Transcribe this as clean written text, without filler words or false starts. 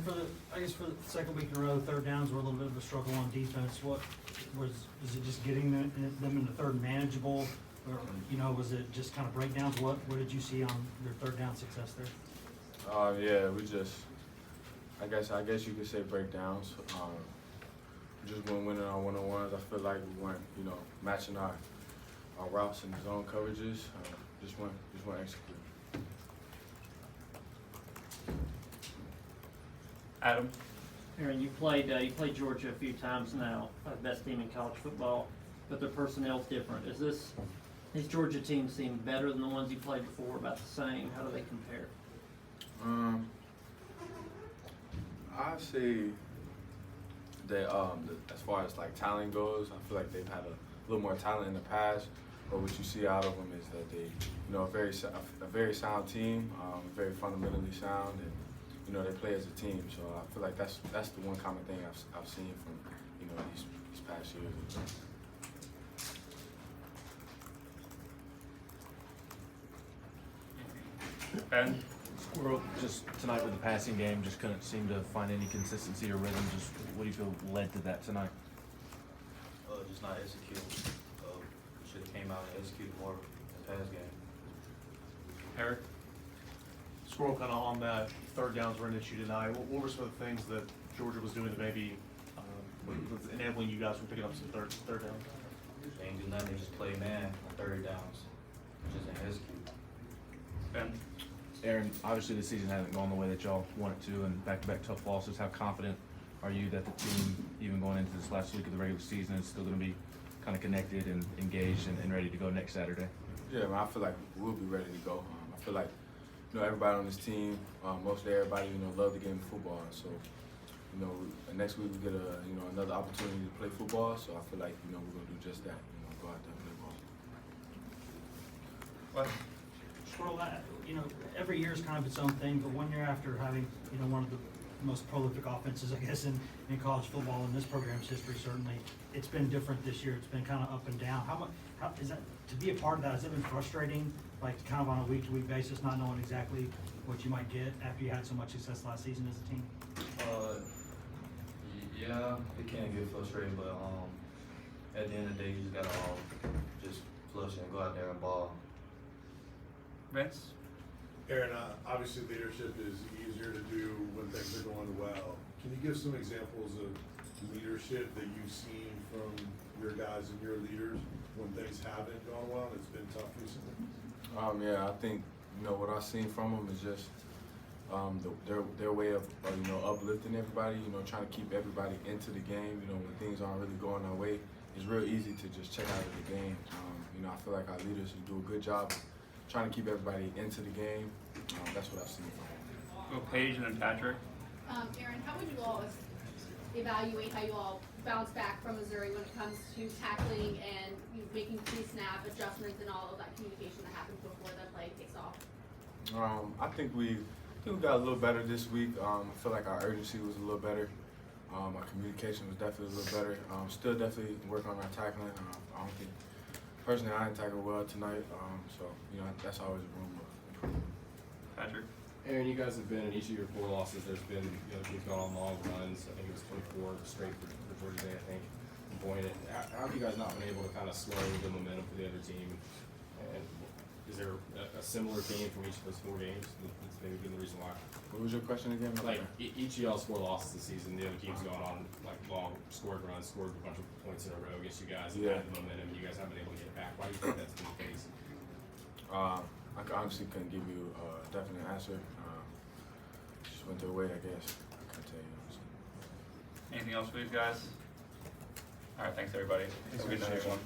Aaron, I guess for the second week in a row, third downs were a little bit of a struggle on defense. What was it just getting them in the third manageable, or was it just kind of breakdowns? What did you see on their third down success there? Yeah, we just, I guess you could say breakdowns. Just when winning on one-on-ones, I feel like we weren't, matching our routes and zone coverages. Just weren't executing. Adam? Aaron, you played Georgia a few times now, best team in college football, but their personnel's different. These Georgia teams seem better than the ones you played before, about the same? How do they compare? I say that as far as like talent goes, I feel like they've had a little more talent in the past. But what you see out of them is that they, a very sound team, very fundamentally sound, and they play as a team. So I feel like that's the one common thing I've seen from these past years. Ben? Squirrel, just tonight with the passing game, just couldn't seem to find any consistency or rhythm. Just what do you feel led to that tonight? Just not executing. Should have came out and executed more in the pass game. Eric? Squirrel, kind of on that third downs were an issue tonight. What were some of the things that Georgia was doing that maybe was enabling you guys from picking up some third downs? They ain't do nothing. They just play man on third downs. Just ain't execute. Ben? Aaron, obviously the season hasn't gone the way that y'all want it to, and back-to-back tough losses. How confident are you that the team, even going into this last week of the regular season, is still going to be kind of connected and engaged and ready to go next Saturday? Yeah, man, I feel like we'll be ready to go. I feel like everybody on this team, mostly everybody, love the game of football. So, next week we get another opportunity to play football. So I feel like we're gonna do just that. Go out there and play ball. What? Squirrel, every year is kind of its own thing, but 1 year after having, one of the most prolific offenses, I guess, in college football in this program's history, certainly, it's been different this year. It's been kind of up and down. How is that, to be a part of that, has it been frustrating, like kind of on a week-to-week basis, not knowing exactly what you might get after you had so much success last season as a team? Yeah, it can get frustrating, but at the end of the day, you just gotta just flush and go out there and ball. Vince? Aaron, obviously leadership is easier to do when things are going well. Can you give some examples of leadership that you've seen from your guys and your leaders when things haven't gone well and it's been tough recently? Yeah, I think what I've seen from them is just their way of uplifting everybody. Trying to keep everybody into the game. When things aren't really going our way, it's real easy to just check out of the game. I feel like our leaders do a good job trying to keep everybody into the game. That's what I've seen from them. Go Paige and then Patrick. Aaron, how would you all evaluate how you all bounce back from Missouri when it comes to tackling and making pre-snap adjustments and all of that communication that happens before the play takes off? I think we got a little better this week. I feel like our urgency was a little better. Our communication was definitely a little better. Still definitely work on our tackling. I don't think, personally, I didn't tackle well tonight. So that's always a room for improvement. Patrick? Aaron, you guys have been in each of your 4 losses. There's been, teams gone on long runs. I think it was 24 straight for Georgia Day, I think. Point it. How have you guys not been able to kind of slow the momentum for the other team? And is there a similar theme from each of those 4 games? That's maybe been the reason why. What was your question again? Like each of y'all's 4 losses this season, the other team's gone on like long scored runs, scored a bunch of points in a row against you guys. And had the momentum. You guys haven't been able to get it back. Why do you think that's been the case? I honestly couldn't give you a definite answer. Just went their way, I guess. I can't tell you. Anything else for these guys? All right, thanks everybody. Have a good night, everyone.